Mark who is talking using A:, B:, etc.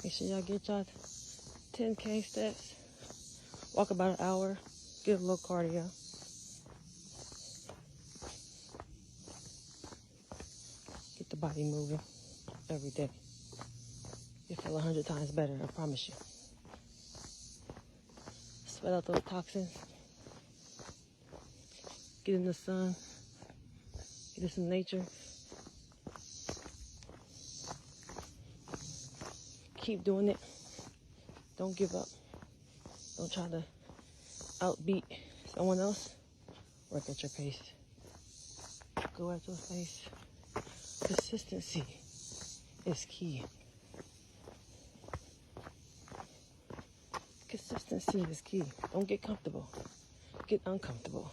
A: Make sure y'all get y'all 10K steps. Walk about an hour. Get a little cardio. Get the body moving every day. You'll feel 100 times better, I promise you. Sweat out those toxins. Get in the sun. Get in some nature. Keep doing it. Don't give up. Don't try to outbeat someone else. Work at your pace. Go at your pace. Consistency is key. Consistency is key. Don't get comfortable. Get uncomfortable.